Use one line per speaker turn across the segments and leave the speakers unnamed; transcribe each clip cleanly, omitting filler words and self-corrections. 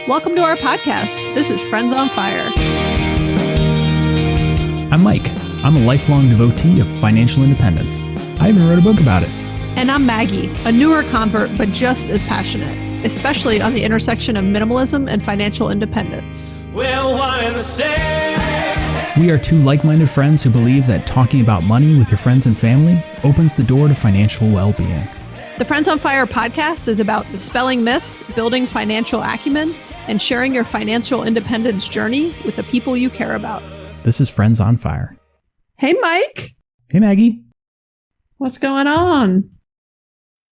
Welcome to our podcast. This is Friends on Fire.
I'm Mike. I'm a lifelong devotee of financial independence. I even wrote a book about it.
And I'm Maggie, a newer convert, but just as passionate, especially on the intersection of minimalism and financial independence.
We're one and the same.
We are two like-minded friends who believe that talking about money with your friends and family opens the door to financial well-being.
The Friends on Fire podcast is about dispelling myths, building financial acumen, and sharing your financial independence journey with the people you care about.
This is Friends on Fire.
Hey, Mike.
Hey, Maggie.
What's going on?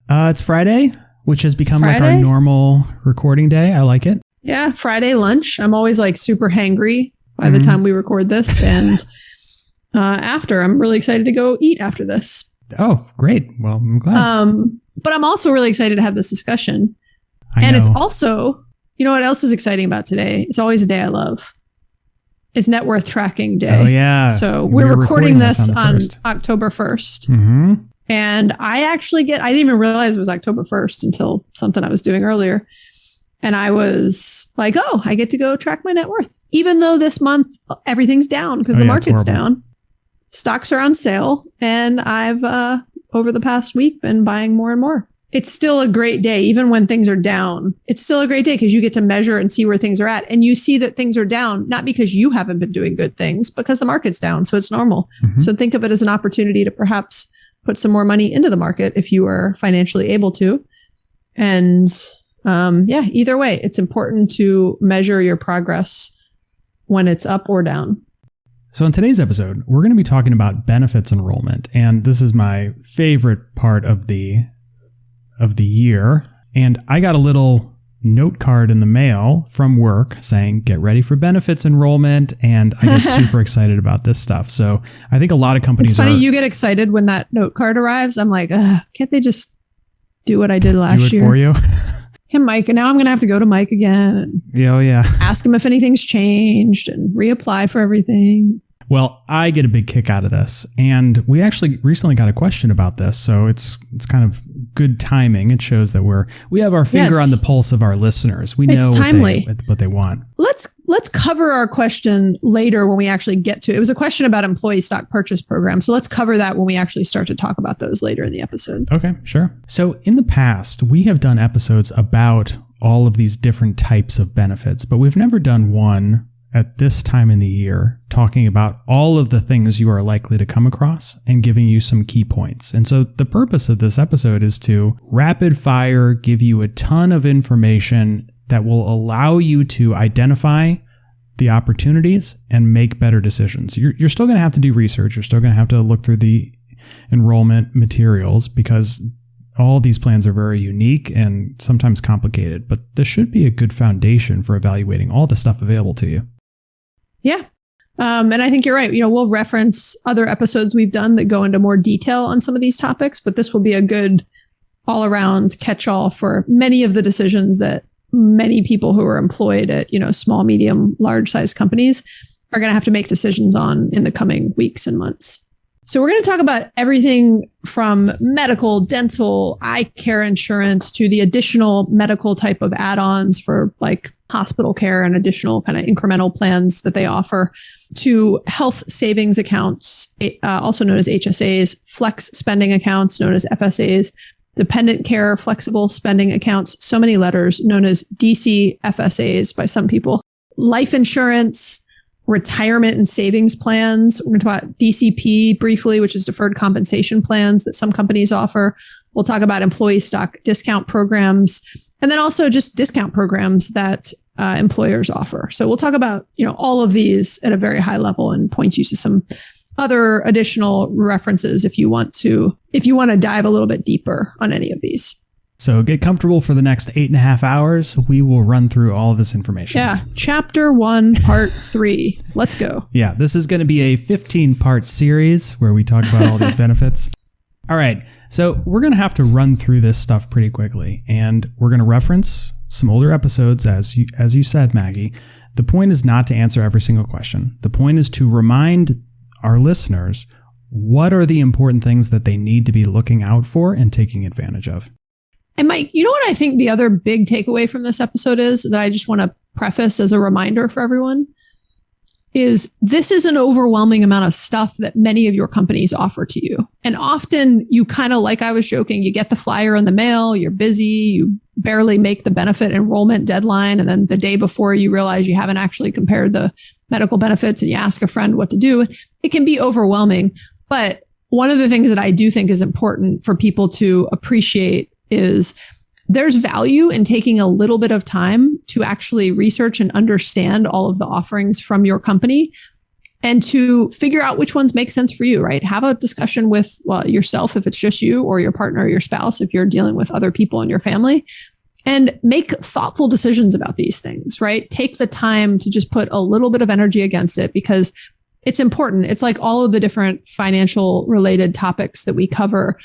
It's Friday, which has become like our normal recording day. I like it.
Yeah, Friday lunch. I'm always like super hangry by the time we record this. And after, I'm really excited to go eat after this.
Oh, great. Well, I'm glad.
But I'm also really excited to have this discussion.
I know.
It's also, you know what else is exciting about today? It's always a day I love. It's Net Worth Tracking Day.
Oh, yeah.
So we're recording this on October 1st.
Mm-hmm.
And I didn't even realize it was October 1st until something I was doing earlier. And I was like, oh, I get to go track my net worth. Even though this month, everything's down because the market's down. Stocks are on sale. And I've, over the past week, been buying more and more. It's still a great day, even when things are down. It's still a great day because you get to measure and see where things are at. And you see that things are down, not because you haven't been doing good things, because the market's down. So it's normal. Mm-hmm. So think of it as an opportunity to perhaps put some more money into the market if you are financially able to. And either way, it's important to measure your progress when it's up or down.
So in today's episode, we're going to be talking about benefits enrollment. And this is my favorite part of the year. And I got a little note card in the mail from work saying, get ready for benefits enrollment. And I get super excited about this stuff. So I think a lot of companies
It's funny, you get excited when that note card arrives. I'm like, can't they just do what I did last year?
Do it for you?
Hey, Mike. And now I'm going to have to go to Mike again.
Yeah.
Ask him if anything's changed and reapply for everything.
Well, I get a big kick out of this. And we actually recently got a question about this. So it's kind of good timing. It shows that we have our finger on the pulse of our listeners. We know what they want.
Let's cover our question later when we actually get to it. It was a question about employee stock purchase program. So let's cover that when we actually start to talk about those later in the episode.
Okay, sure. So in the past, we have done episodes about all of these different types of benefits, but we've never done one at this time in the year talking about all of the things you are likely to come across and giving you some key points. And so the purpose of this episode is to rapid fire give you a ton of information that will allow you to identify the opportunities and make better decisions. You're still going to have to do research. You're still going to have to look through the enrollment materials because all these plans are very unique and sometimes complicated, but this should be a good foundation for evaluating all the stuff available to you.
Yeah. And I think you're right. We'll reference other episodes we've done that go into more detail on some of these topics, but this will be a good all around catch-all for many of the decisions that many people who are employed at, small, medium, large size companies are going to have to make decisions on in the coming weeks and months. So we're going to talk about everything from medical, dental, eye care insurance to the additional medical type of add-ons for like hospital care and additional kind of incremental plans that they offer, to health savings accounts, also known as HSAs, flex spending accounts known as FSAs, dependent care flexible spending accounts, so many letters, known as DC FSAs by some people, life insurance, retirement and savings plans. We're going to talk about DCP briefly, which is deferred compensation plans that some companies offer. We'll talk about employee stock discount programs, and then also just discount programs that employers offer. So we'll talk about, all of these at a very high level and point you to some other additional references if you want to dive a little bit deeper on any of these.
So get comfortable for the next 8.5 hours. We will run through all of this information.
Yeah. Chapter 1, Part 3. Let's go.
Yeah. This is going to be a 15-part series where we talk about all these benefits. All right. So we're going to have to run through this stuff pretty quickly. And we're going to reference some older episodes, as you said, Maggie. The point is not to answer every single question. The point is to remind our listeners what are the important things that they need to be looking out for and taking advantage of.
And Mike, you know what I think the other big takeaway from this episode is that I just want to preface as a reminder for everyone is this is an overwhelming amount of stuff that many of your companies offer to you. And often you kind of, like I was joking, you get the flyer in the mail, you're busy, you barely make the benefit enrollment deadline. And then the day before you realize you haven't actually compared the medical benefits and you ask a friend what to do. It can be overwhelming. But one of the things that I do think is important for people to appreciate is there's value in taking a little bit of time to actually research and understand all of the offerings from your company and to figure out which ones make sense for you, right? Have a discussion with yourself if it's just you, or your partner or your spouse if you're dealing with other people in your family, and make thoughtful decisions about these things, right? Take the time to just put a little bit of energy against it because it's important. It's like all of the different financial related topics that we cover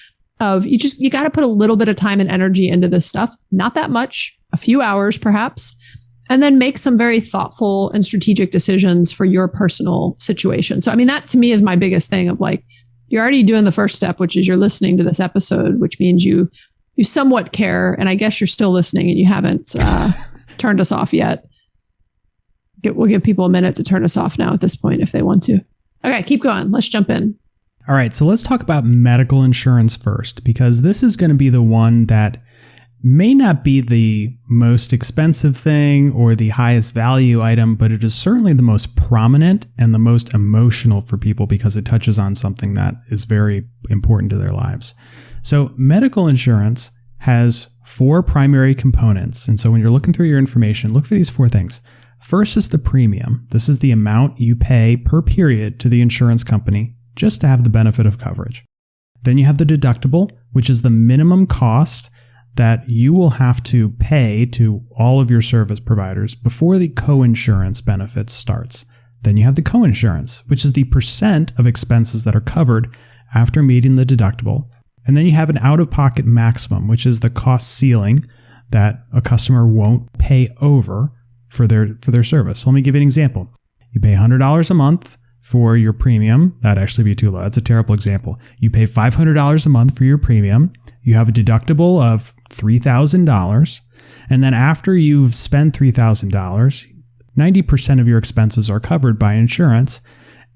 of you got to put a little bit of time and energy into this stuff, not that much, a few hours perhaps, and then make some very thoughtful and strategic decisions for your personal situation. So, I mean, that to me is my biggest thing of like, you're already doing the first step, which is you're listening to this episode, which means you somewhat care. And I guess you're still listening and you haven't turned us off yet. We'll give people a minute to turn us off now at this point if they want to. Okay, keep going. Let's jump in.
All right, so let's talk about medical insurance first, because this is going to be the one that may not be the most expensive thing or the highest value item, but it is certainly the most prominent and the most emotional for people because it touches on something that is very important to their lives. So medical insurance has 4 primary components. And so when you're looking through your information, look for these 4 things. First is the premium. This is the amount you pay per period to the insurance company just to have the benefit of coverage. Then you have the deductible, which is the minimum cost that you will have to pay to all of your service providers before the coinsurance benefit starts. Then you have the coinsurance, which is the percent of expenses that are covered after meeting the deductible. And then you have an out-of-pocket maximum, which is the cost ceiling that a customer won't pay over for their service. So let me give you an example. You pay $100 a month for your premium. That'd actually be too low. That's a terrible example. You pay $500 a month for your premium. You have a deductible of $3,000. And then after you've spent $3,000, 90% of your expenses are covered by insurance.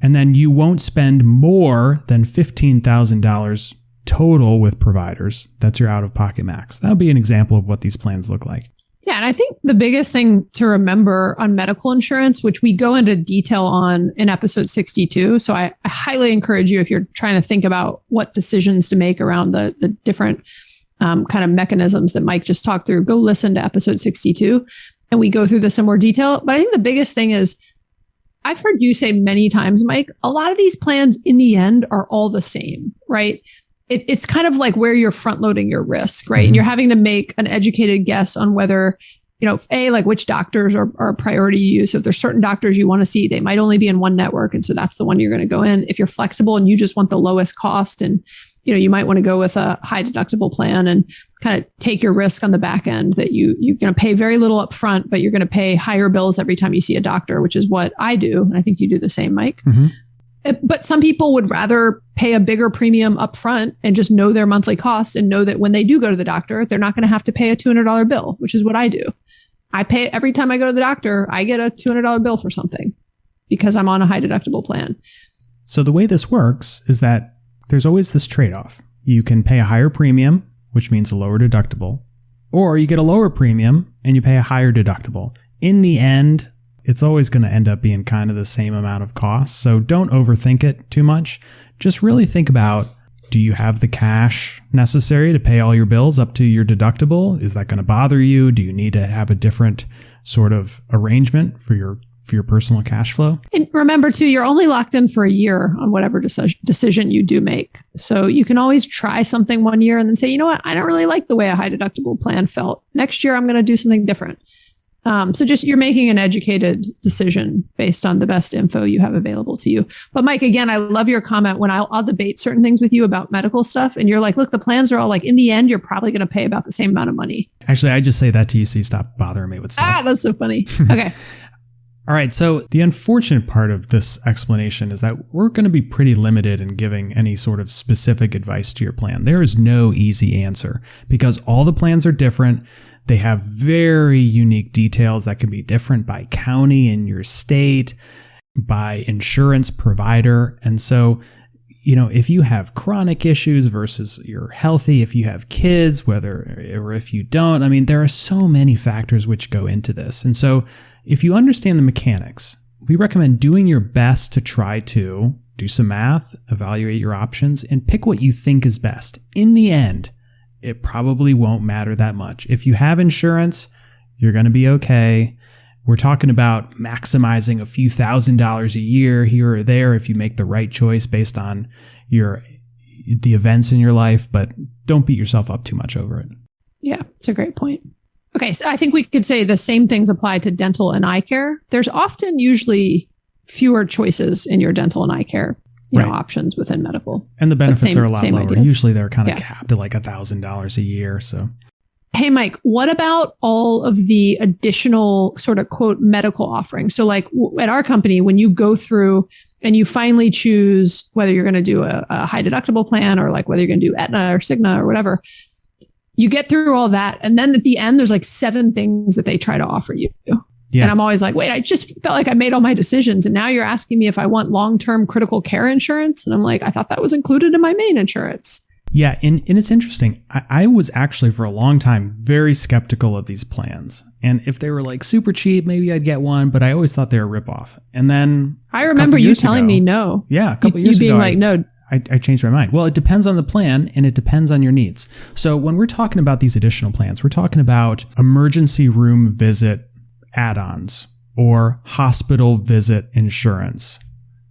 And then you won't spend more than $15,000 total with providers. That's your out-of-pocket max. That would be an example of what these plans look like.
Yeah. And I think the biggest thing to remember on medical insurance, which we go into detail on in episode 62. So I highly encourage you, if you're trying to think about what decisions to make around the different kind of mechanisms that Mike just talked through, go listen to episode 62 and we go through this in more detail. But I think the biggest thing is, I've heard you say many times, Mike, a lot of these plans in the end are all the same, right? It's kind of like where you're front loading your risk, right? Mm-hmm. And you're having to make an educated guess on whether, like which doctors are a priority to use. So if there's certain doctors you want to see, they might only be in one network. And so that's the one you're going to go in. If you're flexible and you just want the lowest cost and, you might want to go with a high deductible plan and kind of take your risk on the back end that you're going to pay very little up front, but you're going to pay higher bills every time you see a doctor, which is what I do. And I think you do the same, Mike. Mm-hmm. But some people would rather pay a bigger premium up front and just know their monthly costs and know that when they do go to the doctor, they're not going to have to pay a $200 bill, which is what I do. I pay every time I go to the doctor, I get a $200 bill for something because I'm on a high deductible plan.
So the way this works is that there's always this trade-off. You can pay a higher premium, which means a lower deductible, or you get a lower premium and you pay a higher deductible. In the end, it's always going to end up being kind of the same amount of cost. So don't overthink it too much. Just really think about, do you have the cash necessary to pay all your bills up to your deductible? Is that going to bother you? Do you need to have a different sort of arrangement for your personal cash flow?
And remember too, you're only locked in for a year on whatever decision you do make. So you can always try something one year and then say, you know what? I don't really like the way a high deductible plan felt. Next year, I'm going to do something different. So just you're making an educated decision based on the best info you have available to you. But Mike, again, I love your comment when I'll debate certain things with you about medical stuff. And you're like, look, the plans are all like, in the end, you're probably going to pay about the same amount of money.
Actually, I just say that to you so you stop bothering me with stuff.
That's so funny. Okay.
All right, so the unfortunate part of this explanation is that we're going to be pretty limited in giving any sort of specific advice to your plan. There is no easy answer because all the plans are different. They have very unique details that can be different by county in your state, by insurance provider. And so, if you have chronic issues versus you're healthy, if you have kids, or if you don't, there are so many factors which go into this. And so if you understand the mechanics, we recommend doing your best to try to do some math, evaluate your options, and pick what you think is best. In the end, it probably won't matter that much. If you have insurance, you're going to be okay. We're talking about maximizing a few $1,000s a year here or there if you make the right choice based on the events in your life, but don't beat yourself up too much over it.
Yeah, it's a great point. Okay, so I think we could say the same things apply to dental and eye care. There's often usually fewer choices in your dental and eye care options within medical.
And the benefits are a lot lower.
Ideas.
Usually they're kind of capped at like $1,000 a year. So,
hey, Mike, what about all of the additional sort of quote medical offerings? So like at our company, when you go through and you finally choose whether you're going to do a high deductible plan or like whether you're going to do Aetna or Cigna or whatever, you get through all that. And then at the end, there's like 7 things that they try to offer you. Yeah. And I'm always like, wait, I just felt like I made all my decisions. And now you're asking me if I want long-term critical care insurance. And I'm like, I thought that was included in my main insurance.
Yeah. And it's interesting. I was actually for a long time very skeptical of these plans. And if they were like super cheap, maybe I'd get one, but I always thought they were a ripoff. And then
I remember you telling me no.
Yeah. A couple years ago.
You being like, no.
I changed my mind. Well, it depends on the plan and it depends on your needs. So when we're talking about these additional plans, we're talking about emergency room visit add-ons or hospital visit insurance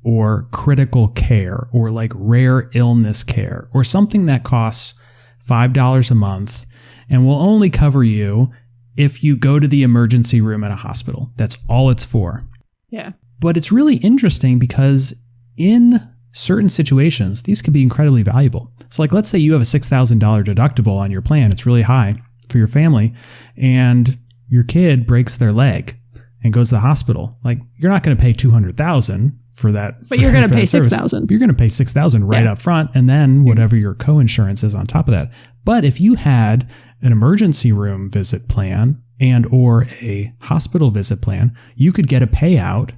or critical care or like rare illness care or something that costs $5 a month and will only cover you if you go to the emergency room at a hospital. That's all it's for.
Yeah.
But it's really interesting because in certain situations, these can be incredibly valuable. So like, let's say you have a $6,000 deductible on your plan. It's really high for your family and your kid breaks their leg and goes to the hospital. Like you're not going to pay $200,000 for that.
But you're going to pay $6,000.
You're going to pay $6,000 right up front. And then whatever your co-insurance is on top of that. But if you had an emergency room visit plan and or a hospital visit plan, you could get a payout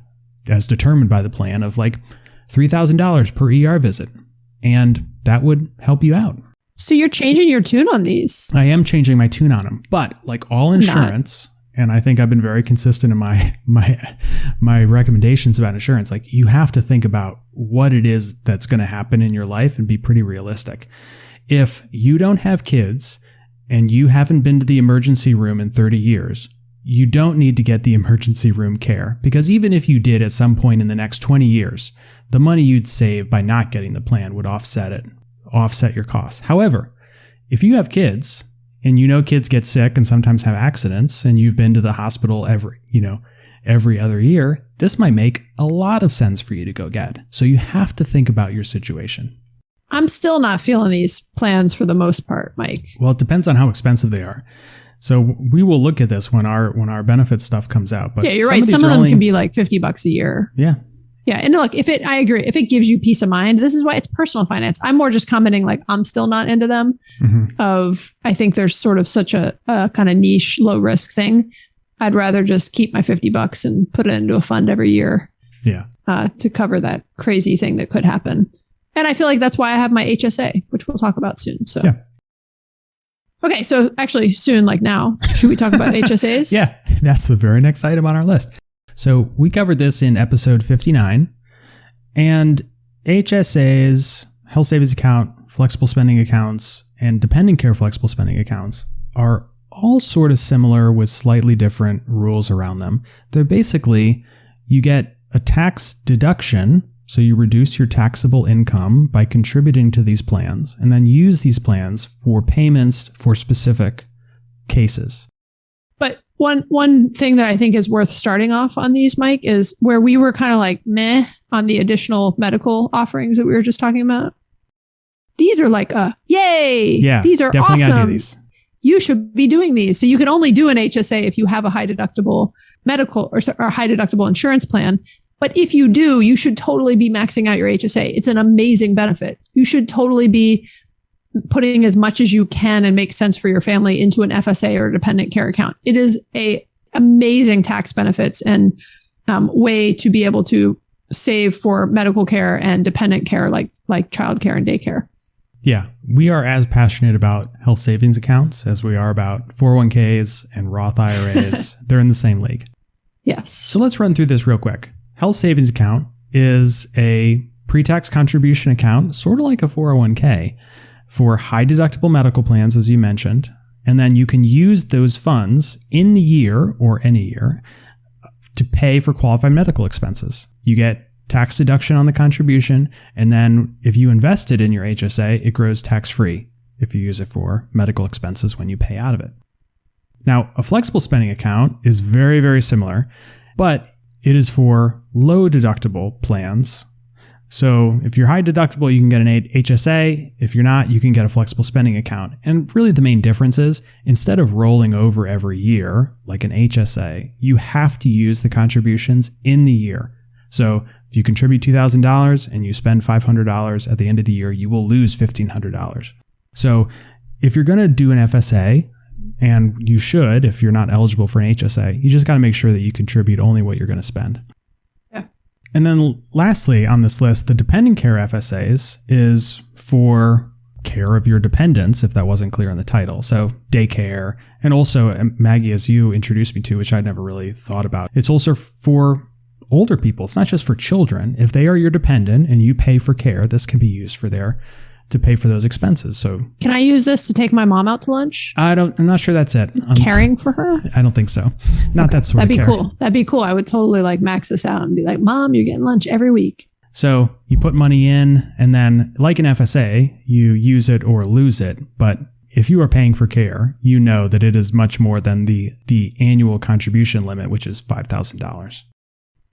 as determined by the plan of like $3,000 per ER visit. And that would help you out.
So you're changing your tune on these.
I am changing my tune on them. But like all insurance, and I think I've been very consistent in my recommendations about insurance, like you have to think about what it is that's going to happen in your life and be pretty realistic. If you don't have kids and you haven't been to the emergency room in 30 years, you don't need to get the emergency room care because even if you did at some point in the next 20 years, the money you'd save by not getting the plan would offset your costs. However, if you have kids and you know kids get sick and sometimes have accidents and you've been to the hospital every other year, this might make a lot of sense for you to go get. So you have to think about your situation.
I'm still not feeling these plans for the most part, Mike.
Well, it depends on how expensive they are. So we will look at this when our benefit stuff comes out. But
yeah, you're right. Some of them can be like $50 a year.
Yeah.
Yeah. And look, I agree. If it gives you peace of mind, this is why it's personal finance. I'm more just commenting like I'm still not into them I think there's sort of such a kind of niche, low risk thing. I'd rather just keep my $50 and put it into a fund every year.
Yeah.
To cover that crazy thing that could happen. And I feel like that's why I have my HSA, which we'll talk about soon. So. Yeah. Okay, so actually soon, like now, should we talk about HSAs?
Yeah, that's the very next item on our list. So we covered this in episode 59, and HSAs, health savings account, flexible spending accounts, and dependent care flexible spending accounts are all sort of similar with slightly different rules around them. They're basically, you get a tax deduction. So you reduce your taxable income by contributing to these plans and then use these plans for payments for specific cases.
But one thing that I think is worth starting off on these, Mike, is where we were kind of like meh on the additional medical offerings that we were just talking about. These are like yay.
Yeah,
these are
definitely
awesome.
gotta do these.
you should be doing these. So you can only do an HSA if you have a high deductible medical or high deductible insurance plan. But if you do, you should totally be maxing out your HSA. It's an amazing benefit. You should totally be putting as much as you can and make sense for your family into an FSA or a dependent care account. It is a amazing tax benefits and way to be able to save for medical care and dependent care like childcare and daycare.
Yeah, we are as passionate about health savings accounts as we are about 401ks and Roth IRAs. They're in the same league.
Yes.
So let's run through this real quick. Health savings account is a pre-tax contribution account, sort of like a 401k, for high deductible medical plans, as you mentioned. And then you can use those funds in the year or any year to pay for qualified medical expenses. You get tax deduction on the contribution, and then if you invest it in your HSA, it grows tax-free if you use it for medical expenses when you pay out of it. Now, a flexible spending account is very, very similar, but it is for low deductible plans. So if you're high deductible, you can get an HSA. If you're not, you can get a flexible spending account. And really the main difference is instead of rolling over every year, like an HSA, you have to use the contributions in the year. So if you contribute $2,000 and you spend $500 at the end of the year, you will lose $1,500. So if you're going to do an FSA, and you should, if you're not eligible for an HSA, you just got to make sure that you contribute only what you're going to spend.
Yeah.
And then lastly on this list, the dependent care FSAs is for care of your dependents, if that wasn't clear in the title. So daycare, and also Maggie, as you introduced me to, which I'd never really thought about, it's also for older people. It's not just for children. If they are your dependent and you pay for care, this can be used to pay for those expenses. So
can I use this to take my mom out to lunch?
I'm not sure that's it.
Caring for her?
I don't think so. Not that sort of care.
That'd be cool. That'd be cool. I would totally max this out and be like, Mom, you're getting lunch every week.
So you put money in, and then like an FSA, you use it or lose it. But if you are paying for care, you know that it is much more than the annual contribution limit, which is $5,000.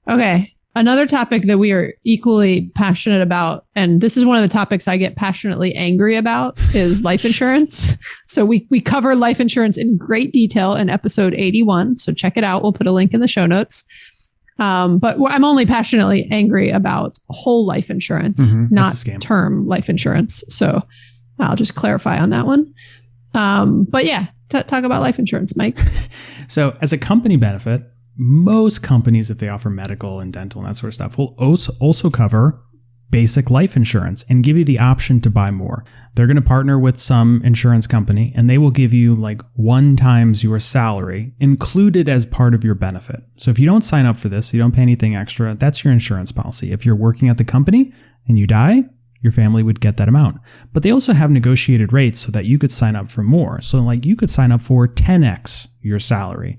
Okay. Another topic that we are equally passionate about, and this is one of the topics I get passionately angry about, is life insurance. So we cover life insurance in great detail in episode 81. So check it out. We'll put a link in the show notes. But I'm only passionately angry about whole life insurance, not term life insurance. So I'll just clarify on that one. But yeah, talk about life insurance, Mike.
So as a company benefit, most companies, if they offer medical and dental and that sort of stuff, will also cover basic life insurance and give you the option to buy more. They're going to partner with some insurance company and they will give you like 1 times your salary included as part of your benefit. So if you don't sign up for this, you don't pay anything extra, that's your insurance policy. If you're working at the company and you die, your family would get that amount. But they also have negotiated rates so that you could sign up for more. So like you could sign up for 10x your salary.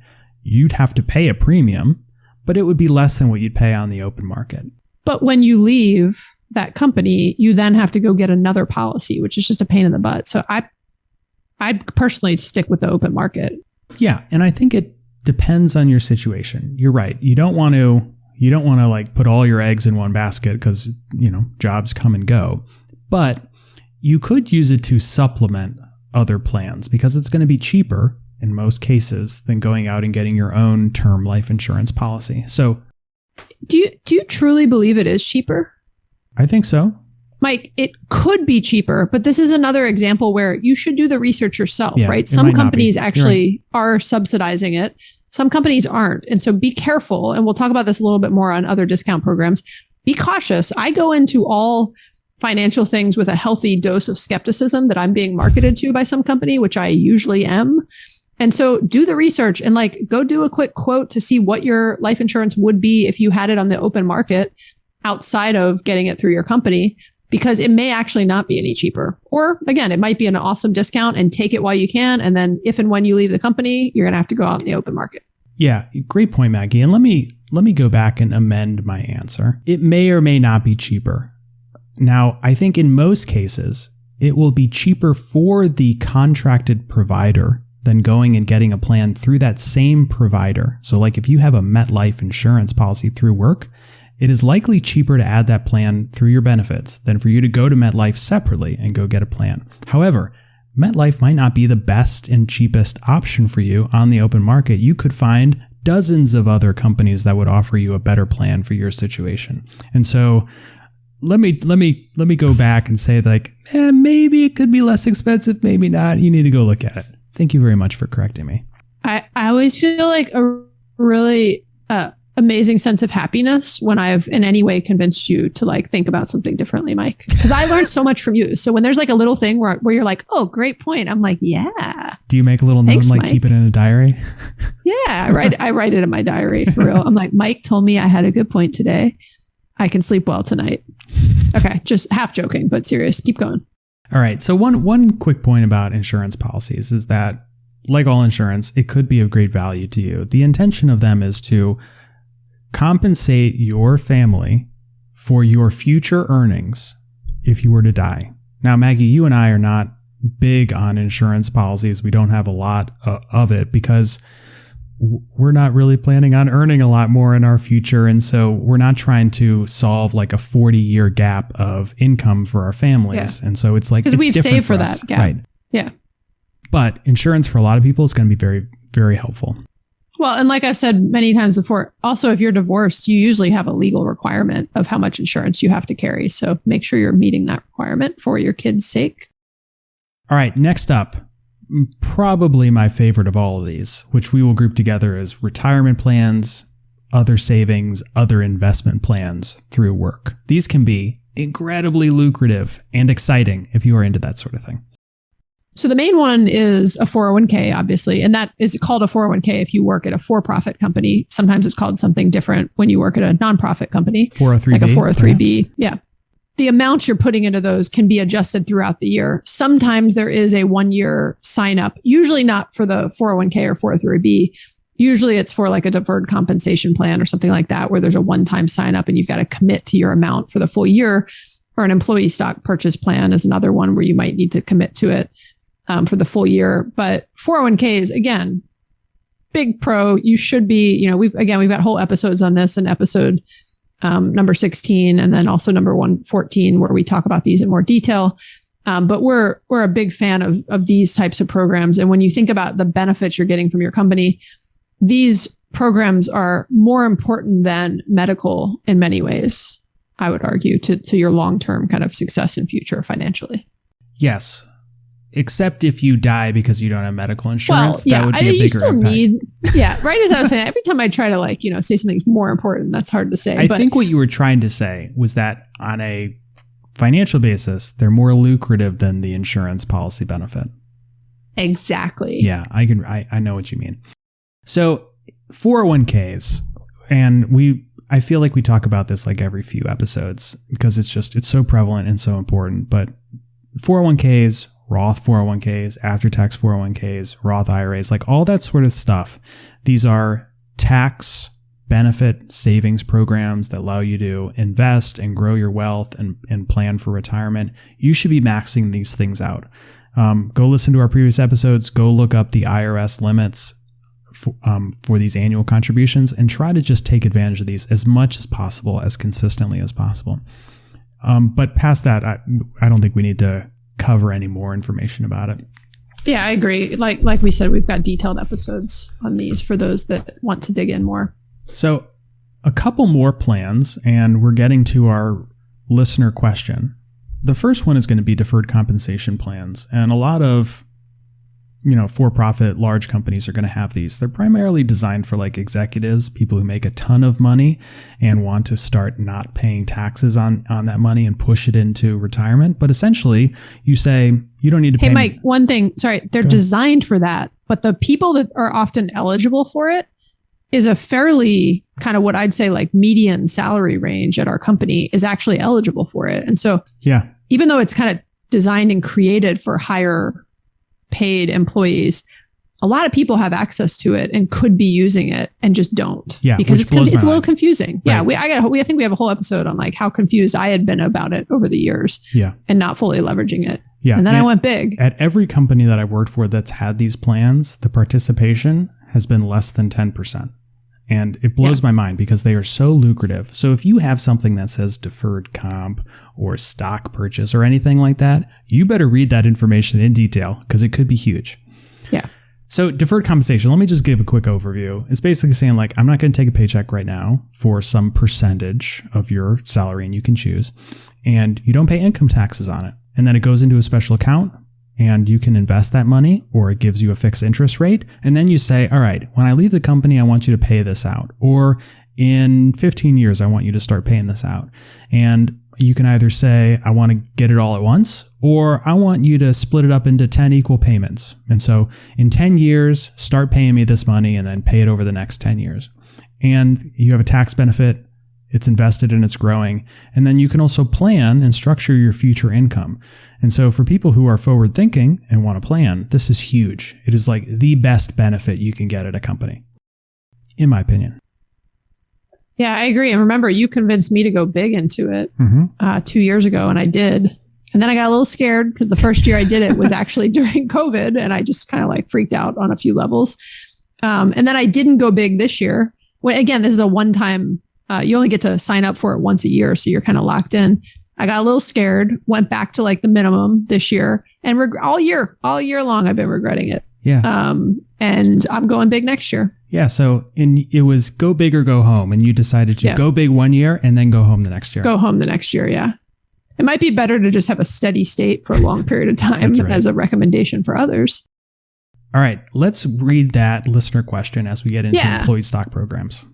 You'd have to pay a premium, but it would be less than what you'd pay on the open market.
But when you leave that company, you then have to go get another policy, which is just a pain in the butt. So I'd personally stick with the open market.
Yeah. And I think it depends on your situation. You're right. You don't want to like put all your eggs in one basket because, jobs come and go. But you could use it to supplement other plans because it's going to be cheaper in most cases than going out and getting your own term life insurance policy. So
do you truly believe it is cheaper?
I think so.
Mike, it could be cheaper, but this is another example where you should do the research yourself,
yeah,
right? Some companies actually are subsidizing it. Some companies aren't. And so be careful. And we'll talk about this a little bit more on other discount programs. Be cautious. I go into all financial things with a healthy dose of skepticism that I'm being marketed to by some company, which I usually am. And so do the research and go do a quick quote to see what your life insurance would be if you had it on the open market outside of getting it through your company, because it may actually not be any cheaper. Or again, it might be an awesome discount and take it while you can. And then if and when you leave the company, you're going to have to go out in the open market.
Yeah, great point, Maggie. And let me go back and amend my answer. It may or may not be cheaper. Now, I think in most cases, it will be cheaper for the contracted provider than going and getting a plan through that same provider. So like if you have a MetLife insurance policy through work, it is likely cheaper to add that plan through your benefits than for you to go to MetLife separately and go get a plan. However, MetLife might not be the best and cheapest option for you on the open market. You could find dozens of other companies that would offer you a better plan for your situation. And so let me go back and say like, maybe it could be less expensive, maybe not. You need to go look at it. Thank you very much for correcting me.
I always feel like a really amazing sense of happiness when I've in any way convinced you to like think about something differently, Mike, because I learned so much from you. So when there's like a little thing where you're like, oh, great point, I'm like, yeah.
Do you make a little note and like keep it in a diary?
Yeah, I write it in my diary for real. I'm like, Mike told me I had a good point today. I can sleep well tonight. Okay, just half joking, but serious. Keep going.
All right. So one quick point about insurance policies is that, like all insurance, it could be of great value to you. The intention of them is to compensate your family for your future earnings if you were to die. Now, Maggie, you and I are not big on insurance policies. We don't have a lot of it because we're not really planning on earning a lot more in our future. And so we're not trying to solve like a 40-year gap of income for our families. Yeah. And so it's like,
because we've saved for that gap.
Right.
Yeah.
But insurance for a lot of people is going to be very, very helpful.
Well, and like I've said many times before, also, if you're divorced, you usually have a legal requirement of how much insurance you have to carry. So make sure you're meeting that requirement for your kids' sake.
All right. Next up, probably my favorite of all of these, which we will group together as retirement plans, other savings, other investment plans through work. These can be incredibly lucrative and exciting if you are into that sort of thing.
So the main one is a 401k, obviously, and that is called a 401k if you work at a for-profit company. Sometimes it's called something different when you work at a nonprofit company.
403B.
Like a 403B. Perhaps. Yeah. The amounts you're putting into those can be adjusted throughout the year. Sometimes there is a 1-year sign up, usually not for the 401k or 403B. Usually it's for like a deferred compensation plan or something like that, where there's a one-time sign up and you've got to commit to your amount for the full year. Or an employee stock purchase plan is another one where you might need to commit to it for the full year. But 401ks, again, big pro. You should be, we've got whole episodes on this, and episode number 16, and then also number 114, where we talk about these in more detail. But we're a big fan of these types of programs. And when you think about the benefits you're getting from your company, these programs are more important than medical in many ways, I would argue, to your long-term kind of success and future financially.
Yes. Except if you die because you don't have medical insurance, that would be a bigger impact. Right as I was saying, every time I try to say something's more important, that's hard to say. I think what you were trying to say was that on a financial basis, they're more lucrative than the insurance policy benefit.
Exactly.
Yeah, I know what you mean. So 401ks, and I feel like we talk about this like every few episodes because it's so prevalent and so important. But 401ks, Roth 401ks, after-tax 401ks, Roth IRAs, like all that sort of stuff. These are tax benefit savings programs that allow you to invest and grow your wealth and plan for retirement. You should be maxing these things out. Go listen to our previous episodes. Go look up the IRS limits for these annual contributions and try to just take advantage of these as much as possible, as consistently as possible. But past that, I don't think we need to cover any more information about it.
Yeah, I agree. Like we said, we've got detailed episodes on these for those that want to dig in more.
So a couple more plans, and we're getting to our listener question. The first one is going to be deferred compensation plans. And a lot of for-profit large companies are going to have these. They're primarily designed for like executives, people who make a ton of money and want to start not paying taxes on that money and push it into retirement. But essentially, you say you don't need to pay.
Hey, Mike, one thing. Sorry, they're designed for that, but the people that are often eligible for it is a fairly kind of what I'd say like median salary range at our company is actually eligible for it. And so, yeah, even though it's kind of designed and created for higher paid employees, a lot of people have access to it and could be using it and just don't.
Yeah,
because it's a little confusing. Right. Yeah, I think we have a whole episode on like how confused I had been about it over the years.
Yeah,
and not fully leveraging it.
Yeah,
and then I went big.
At every company that I've worked for that's had these plans, the participation has been less than 10%. And it blows my mind because they are so lucrative. So if you have something that says deferred comp or stock purchase or anything like that, you better read that information in detail because it could be huge.
Yeah.
So deferred compensation, let me just give a quick overview. It's basically saying like, I'm not going to take a paycheck right now for some percentage of your salary, and you can choose, and you don't pay income taxes on it. And then it goes into a special account and you can invest that money, or it gives you a fixed interest rate. And then you say, all right, when I leave the company, I want you to pay this out. Or in 15 years, I want you to start paying this out. And you can either say, I want to get it all at once, or I want you to split it up into 10 equal payments. And so in 10 years, start paying me this money and then pay it over the next 10 years. And you have a tax benefit. It's invested and it's growing. And then you can also plan and structure your future income. And so for people who are forward thinking and want to plan, this is huge. It is like the best benefit you can get at a company, in my opinion.
Yeah, I agree. And remember, you convinced me to go big into it 2 years ago, and I did. And then I got a little scared because the first year I did it was actually during COVID, and I just kind of like freaked out on a few levels. And then I didn't go big this year. Well, again, this is a one-time, you only get to sign up for it once a year, so you're kind of locked in. I got a little scared, went back to like the minimum this year, and all year long, I've been regretting it.
Yeah.
And I'm going big next year.
Yeah. So it was go big or go home. And you decided to go big one year and then go home the next year.
Go home the next year. Yeah. It might be better to just have a steady state for a long period of time as a recommendation for others.
All right. Let's read that listener question as we get into employee stock programs.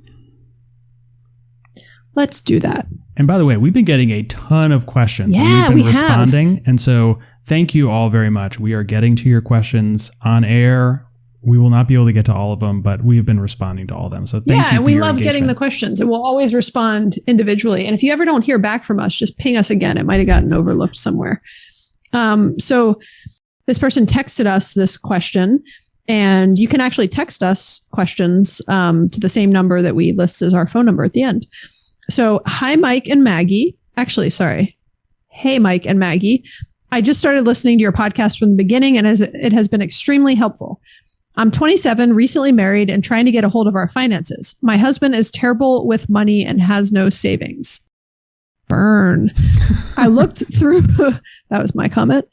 Let's do that.
And by the way, we've been getting a ton of questions.
Yeah,
and we've been responding. And so thank you all very much. We are getting to your questions on air. We will not be able to get to all of them, but we have been responding to all of them. So thank you for your engagement. Yeah, and we love
getting the questions, and we'll always respond individually. And if you ever don't hear back from us, just ping us again. It might have gotten overlooked somewhere. So this person texted us this question, and you can actually text us questions to the same number that we list as our phone number at the end. So, hi, Mike and Maggie. Actually, sorry. Hey, Mike and Maggie. I just started listening to your podcast from the beginning, and it has been extremely helpful. I'm 27, recently married, and trying to get a hold of our finances. My husband is terrible with money and has no savings. Burn. I looked through, that was my comment.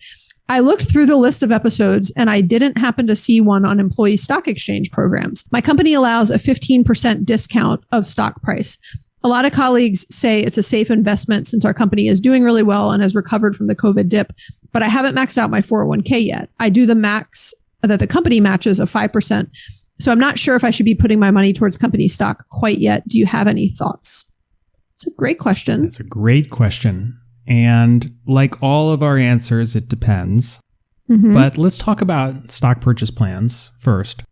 I looked through the list of episodes and I didn't happen to see one on employee stock exchange programs. My company allows a 15% discount of stock price. A lot of colleagues say it's a safe investment since our company is doing really well and has recovered from the COVID dip, but I haven't maxed out my 401k yet. I do the max that the company matches of 5%. So I'm not sure if I should be putting my money towards company stock quite yet. Do you have any thoughts? It's a great question.
That's a great question. And like all of our answers, it depends. But let's talk about stock purchase plans first.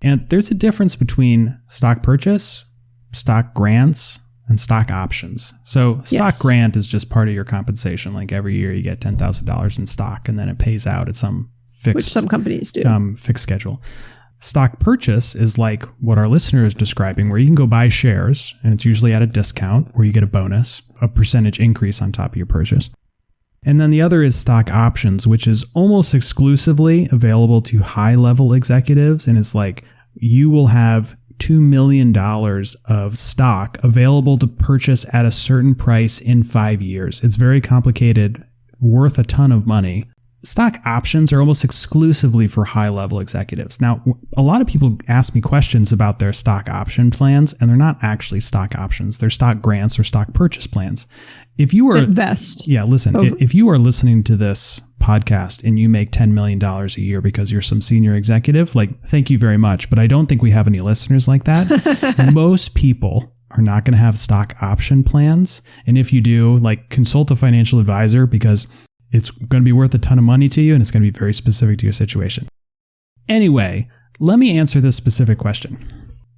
And there's a difference between stock purchase, stock grants, and stock options. So stock grant is just part of your compensation. Like every year you get $10,000 in stock and then it pays out at some fixed,
which some companies do,
fixed schedule. Stock purchase is like what our listener is describing, where you can go buy shares and it's usually at a discount where you get a bonus, a percentage increase on top of your purchase. And then the other is stock options, which is almost exclusively available to high-level executives. And it's like you will have $2 million of stock available to purchase at a certain price in 5 years. It's very complicated, worth a ton of money. Stock options are almost exclusively for high-level executives. Now, a lot of people ask me questions about their stock option plans, and they're not actually stock options. They're stock grants or stock purchase plans. If you are
invest,
listen. If you are listening to this podcast and you make $10 million a year because you're some senior executive, like, thank you very much. But I don't think we have any listeners like that. Most people are not going to have stock option plans, and if you do, like, consult a financial advisor because it's going to be worth a ton of money to you, and it's going to be very specific to your situation. Anyway, let me answer this specific question.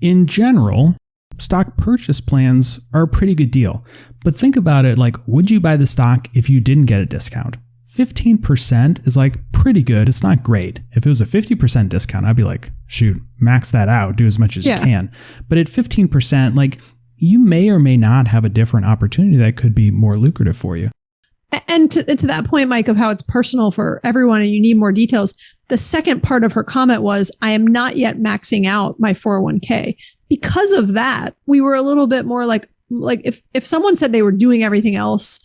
In general, stock purchase plans are a pretty good deal. But think about it like, would you buy the stock if you didn't get a discount? 15% is like pretty good. It's not great. If it was a 50% discount, I'd be like, shoot, max that out, do as much as you can. But at 15%, like, you may or may not have a different opportunity that could be more lucrative for you.
And to that point, Mike, of how it's personal for everyone and you need more details, the second part of her comment was, I am not yet maxing out my 401k because of that, we were a little bit more like if someone said they were doing everything else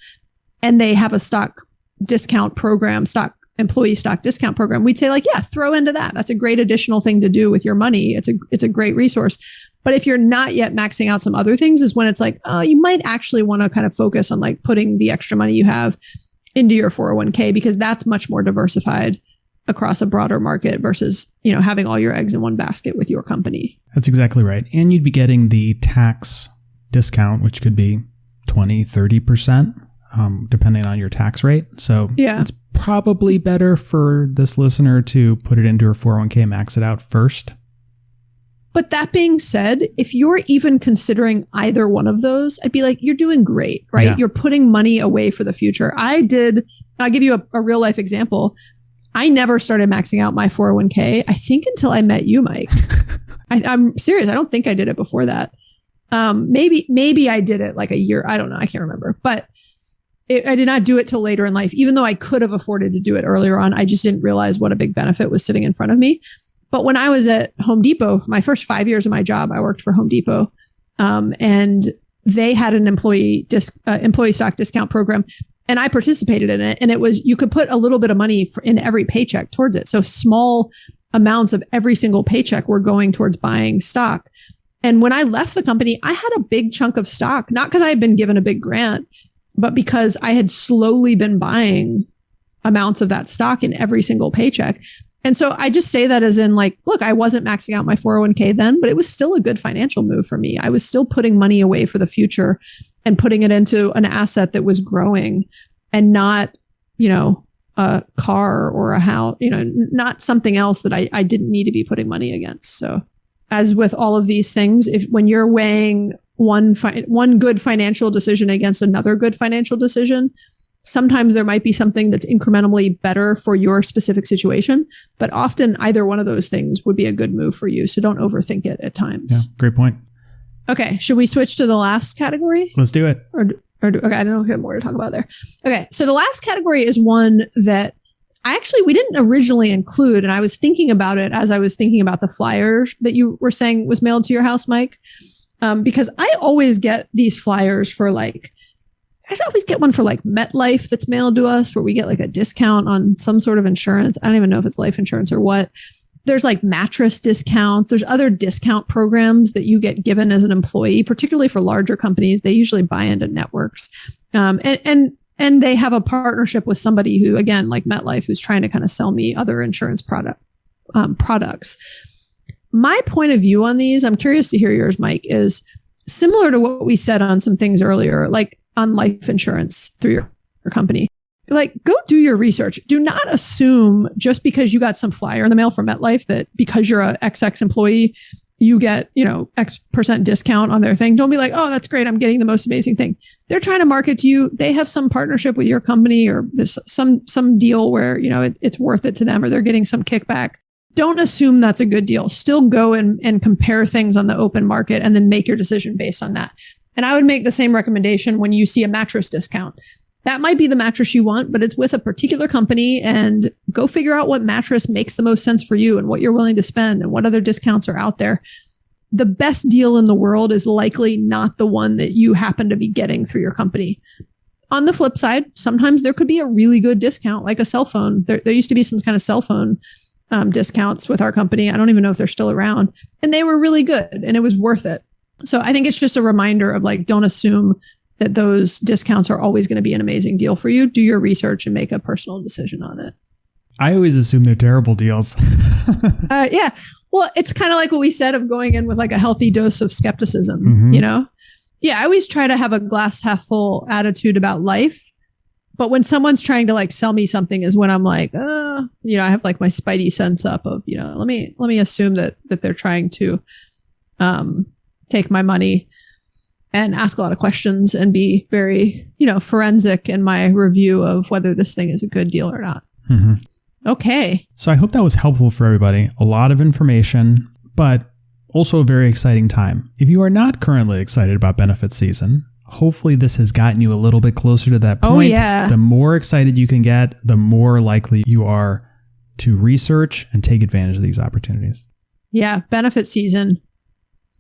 and they have a stock discount program, employee stock discount program, we'd say like, yeah, throw into that. That's a great additional thing to do with your money. It's a great resource. But if you're not yet maxing out some other things is when it's like, oh, you might actually want to kind of focus on like putting the extra money you have into your 401k, because that's much more diversified across a broader market versus, having all your eggs in one basket with your company.
That's exactly right. And you'd be getting the tax discount, which could be 20, 30%, depending on your tax rate. So
yeah,
it's probably better for this listener to put it into her 401k, max it out first.
But that being said, if you're even considering either one of those, I'd be like, you're doing great, right?
Yeah.
You're putting money away for the future. I'll give you a real life example. I never started maxing out my 401k, I think, until I met you, Mike. I'm serious. I don't think I did it before that. Maybe I did it like a year. I don't know. I can't remember. But I did not do it till later in life, even though I could have afforded to do it earlier on. I just didn't realize what a big benefit was sitting in front of me. But when I was at Home Depot, for my first 5 years of my job, I worked for Home Depot, and they had an employee stock discount program, and I participated in it. And it was, you could put a little bit of money in every paycheck towards it. So small amounts of every single paycheck were going towards buying stock. And when I left the company, I had a big chunk of stock, not because I had been given a big grant, but because I had slowly been buying amounts of that stock in every single paycheck. And so I just say that as in like, look, I wasn't maxing out my 401k then, but it was still a good financial move for me. I was still putting money away for the future and putting it into an asset that was growing and not, a car or a house, not something else that I didn't need to be putting money against. So as with all of these things, when you're weighing one good financial decision against another good financial decision, sometimes there might be something that's incrementally better for your specific situation, but often either one of those things would be a good move for you. So don't overthink it at times.
Yeah, great point.
Okay. Should we switch to the last category?
Let's do it.
Okay. I don't know if we have more to talk about there. Okay. So the last category is one that we didn't originally include. And I was thinking about it as I was thinking about the flyers that you were saying was mailed to your house, Mike. Because I always get these flyers for I always get one for MetLife that's mailed to us where we get a discount on some sort of insurance. I don't even know if it's life insurance or what. There's mattress discounts. There's other discount programs that you get given as an employee, particularly for larger companies. They usually buy into networks. And they have a partnership with somebody who, again, like MetLife, who's trying to kind of sell me other insurance products. My point of view on these, I'm curious to hear yours, Mike, is similar to what we said on some things earlier, like on life insurance through your company. Go do your research. Do not assume just because you got some flyer in the mail from MetLife that because you're a XX employee, you get, X% discount on their thing. Don't be like, oh, that's great. I'm getting the most amazing thing. They're trying to market to you. They have some partnership with your company or there's some deal where, it's worth it to them or they're getting some kickback. Don't assume that's a good deal. Still go and compare things on the open market and then make your decision based on that. And I would make the same recommendation when you see a mattress discount. That might be the mattress you want, but it's with a particular company, and go figure out what mattress makes the most sense for you and what you're willing to spend and what other discounts are out there. The best deal in the world is likely not the one that you happen to be getting through your company. On the flip side, sometimes there could be a really good discount, like a cell phone. There used to be some kind of cell phone discounts with our company. I don't even know if they're still around, and they were really good and it was worth it. So I think it's just a reminder of don't assume that those discounts are always going to be an amazing deal for you. Do your research and make a personal decision on it.
I always assume they're terrible deals.
Yeah. Well, it's kind of like what we said of going in with a healthy dose of skepticism, Yeah, I always try to have a glass half full attitude about life. But when someone's trying to sell me something is when I'm I have my spidey sense up of, let me assume that they're trying to take my money and ask a lot of questions and be very, forensic in my review of whether this thing is a good deal or not.
Mm-hmm.
Okay.
So I hope that was helpful for everybody. A lot of information, but also a very exciting time. If you are not currently excited about benefit season, hopefully this has gotten you a little bit closer to that point.
Oh, yeah.
The more excited you can get, the more likely you are to research and take advantage of these opportunities.
Yeah. Benefit season.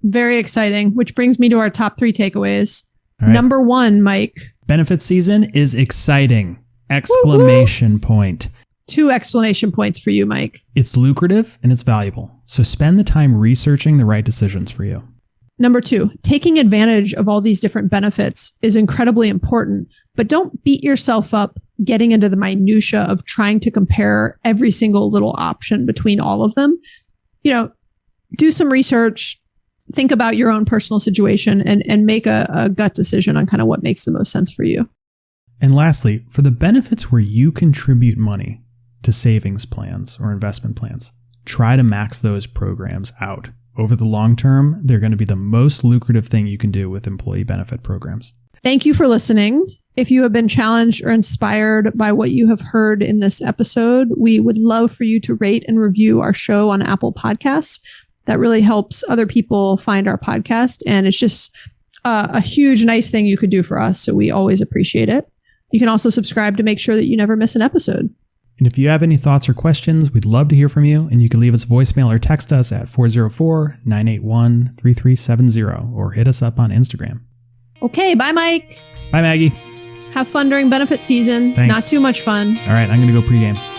Very exciting, which brings me to our top 3 takeaways.
All right.
Number 1, Mike.
Benefit season is exciting! Exclamation point.
2 exclamation points for you, Mike.
It's lucrative and it's valuable. So spend the time researching the right decisions for you.
Number 2, taking advantage of all these different benefits is incredibly important, but don't beat yourself up getting into the minutia of trying to compare every single little option between all of them. Do some research, think about your own personal situation, and make a gut decision on kind of what makes the most sense for you.
And lastly, for the benefits where you contribute money to savings plans or investment plans, try to max those programs out. Over the long term, they're going to be the most lucrative thing you can do with employee benefit programs.
Thank you for listening. If you have been challenged or inspired by what you have heard in this episode, we would love for you to rate and review our show on Apple Podcasts. That really helps other people find our podcast. And it's just a huge, nice thing you could do for us. So we always appreciate it. You can also subscribe to make sure that you never miss an episode.
And if you have any thoughts or questions, we'd love to hear from you. And you can leave us a voicemail or text us at 404-981-3370 or hit us up on Instagram.
Okay, bye, Mike.
Bye, Maggie.
Have fun during benefit season.
Thanks.
Not too much fun.
All right, I'm going to go pregame.